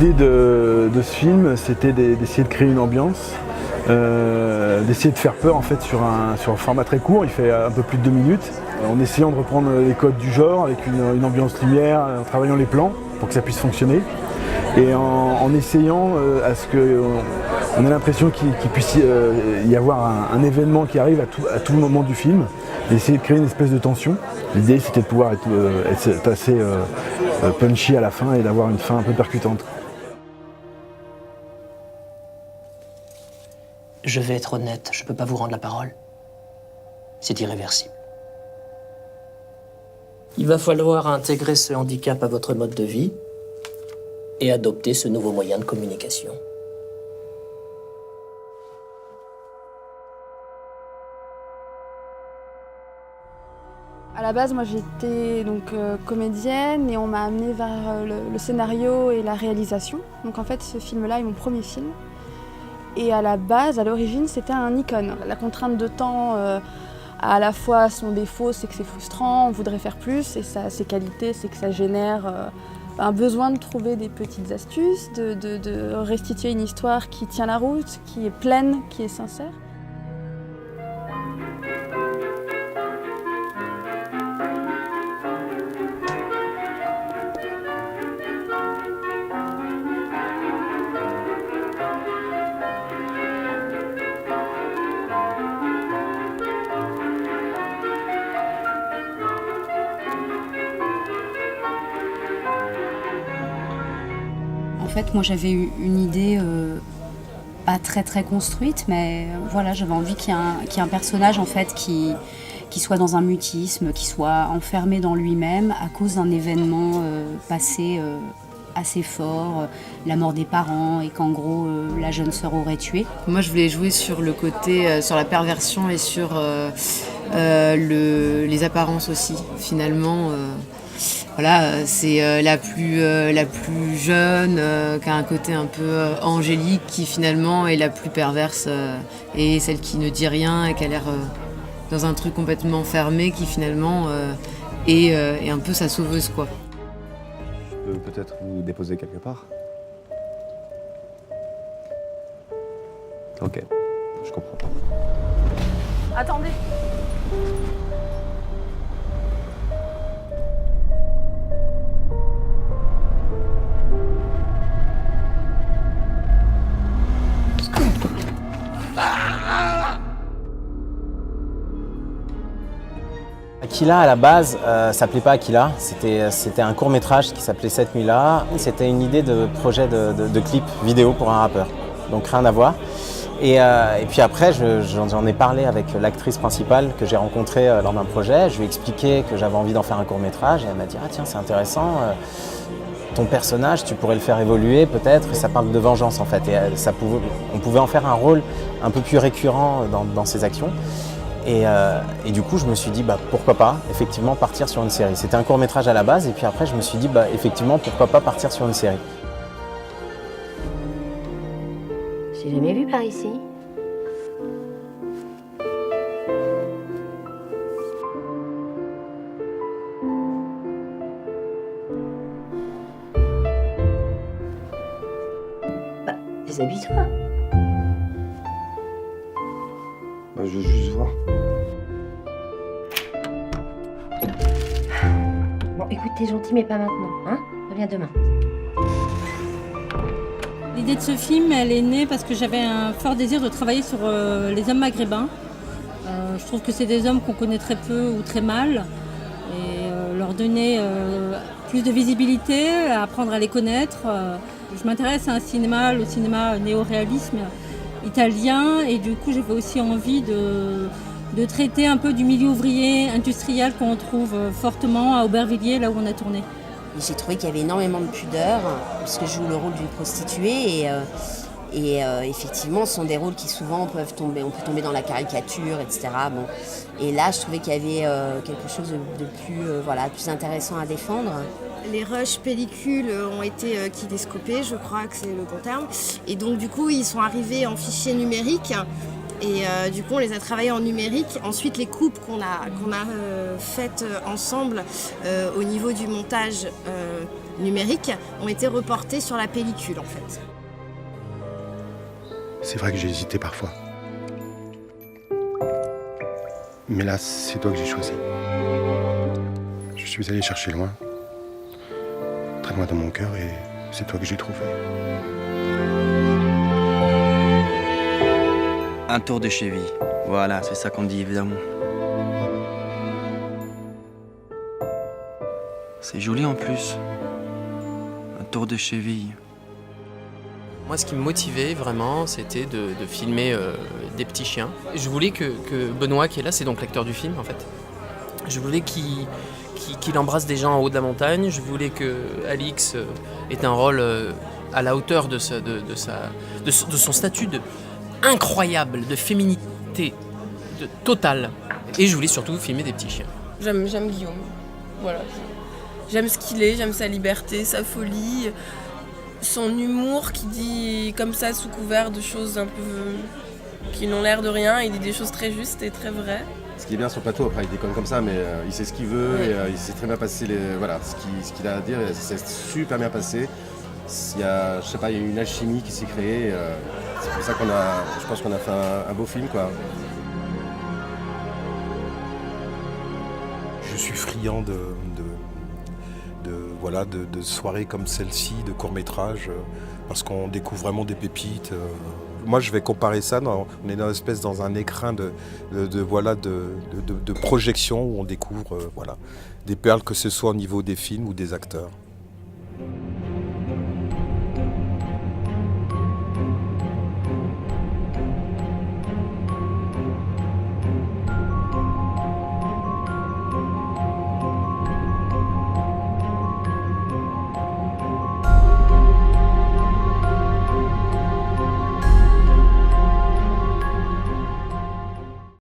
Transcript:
L'idée de ce film, c'était d'essayer de créer une ambiance, d'essayer de faire peur en fait sur un format très court, il fait un peu plus de 2 minutes, en essayant de reprendre les codes du genre avec une ambiance lumière, en travaillant les plans pour que ça puisse fonctionner, et en essayant à ce qu'on ait l'impression qu'il puisse y avoir un événement qui arrive à tout moment du film, et essayer de créer une espèce de tension. L'idée c'était de pouvoir être assez punchy à la fin et d'avoir une fin un peu percutante. Je vais être honnête, je ne peux pas vous rendre la parole. C'est irréversible. Il va falloir intégrer ce handicap à votre mode de vie et adopter ce nouveau moyen de communication. À la base, moi j'étais donc comédienne et on m'a amenée vers le scénario et la réalisation. Donc en fait, ce film-là est mon premier film. Et à la base, à l'origine, c'était un icône. La contrainte de temps a à la fois son défaut, c'est que c'est frustrant, on voudrait faire plus, et ses qualités, c'est que ça génère un besoin de trouver des petites astuces, de restituer une histoire qui tient la route, qui est pleine, qui est sincère. En fait, moi j'avais eu une idée pas très construite, mais voilà, j'avais envie qu'il y ait un personnage en fait qui soit dans un mutisme, qui soit enfermé dans lui-même à cause d'un événement passé assez fort, la mort des parents, et qu'en gros la jeune sœur aurait tué. Moi je voulais jouer sur le côté, sur la perversion et sur les apparences aussi, finalement. Voilà, c'est la plus jeune, qui a un côté un peu angélique, qui finalement est la plus perverse, et celle qui ne dit rien et qui a l'air dans un truc complètement fermé, qui finalement est un peu sa sauveuse, quoi. Je peux peut-être vous déposer quelque part? Ok, je comprends. Attendez. Aquila, à la base, s'appelait pas Aquila, c'était un court-métrage qui s'appelait Cette nuit-là. C'était une idée de projet de clip vidéo pour un rappeur, donc rien à voir. Et puis après, j'en ai parlé avec l'actrice principale que j'ai rencontrée lors d'un projet. Je lui ai expliqué que j'avais envie d'en faire un court-métrage, et elle m'a dit « Ah tiens, c'est intéressant, ton personnage, tu pourrais le faire évoluer peut-être », et ça parle de vengeance en fait. Et on pouvait en faire un rôle un peu plus récurrent dans ses actions. Et du coup, je me suis dit, pourquoi pas, effectivement, partir sur une série. C'était un court-métrage à la base, et puis après, je me suis dit, effectivement, pourquoi pas partir sur une série. J'ai jamais vu par ici. Déshabille-toi. Je veux juste voir. Bon, écoute, t'es gentil, mais pas maintenant, hein? Reviens demain. L'idée de ce film, elle est née parce que j'avais un fort désir de travailler sur les hommes maghrébins. Je trouve que c'est des hommes qu'on connaît très peu ou très mal, et leur donner plus de visibilité, apprendre à les connaître. Je m'intéresse à un cinéma, le cinéma néo-réalisme italien, et du coup j'avais aussi envie de traiter un peu du milieu ouvrier industriel qu'on trouve fortement à Aubervilliers, là où on a tourné. J'ai trouvé qu'il y avait énormément de pudeur, parce que je joue le rôle d'une prostituée, et effectivement ce sont des rôles qui souvent on peut tomber dans la caricature, etc. Bon. Et là je trouvais qu'il y avait quelque chose de plus intéressant à défendre. Les rushs pellicules ont été kinéscopés, je crois que c'est le bon terme. Et donc du coup, ils sont arrivés en fichier numérique. Et du coup, on les a travaillés en numérique. Ensuite, les coupes qu'on a faites ensemble au niveau du montage numérique ont été reportées sur la pellicule, en fait. C'est vrai que j'ai hésité parfois. Mais là, c'est toi que j'ai choisi. Je suis allé chercher loin, très loin dans mon cœur, et c'est toi que j'ai trouvé. Un tour de cheville. Voilà, c'est ça qu'on dit évidemment. C'est joli en plus. Un tour de cheville. Moi, ce qui me motivait vraiment, c'était de filmer des petits chiens. Je voulais que Benoît, qui est là, c'est donc l'acteur du film en fait, je voulais qu'il embrasse des gens en haut de la montagne. Je voulais que Alix ait un rôle à la hauteur de son statut incroyable, de féminité totale. Et je voulais surtout filmer des petits chiens. J'aime Guillaume, voilà. J'aime ce qu'il est, j'aime sa liberté, sa folie, son humour qui dit comme ça sous couvert de choses un peu qui n'ont l'air de rien. Il dit des choses très justes et très vraies. Ce qui est bien sur le plateau, après il déconne comme ça, mais il sait ce qu'il veut, et il sait très bien passer ce qu'il a à dire, et c'est super bien passé. Il y a, je sais pas, il y a une alchimie qui s'est créée. C'est pour ça je pense qu'on a fait un beau film, quoi. Je suis friand de soirées comme celle-ci, de courts-métrages, parce qu'on découvre vraiment des pépites. Moi, je vais comparer ça, on est dans un écrin de projection où on découvre des perles, que ce soit au niveau des films ou des acteurs.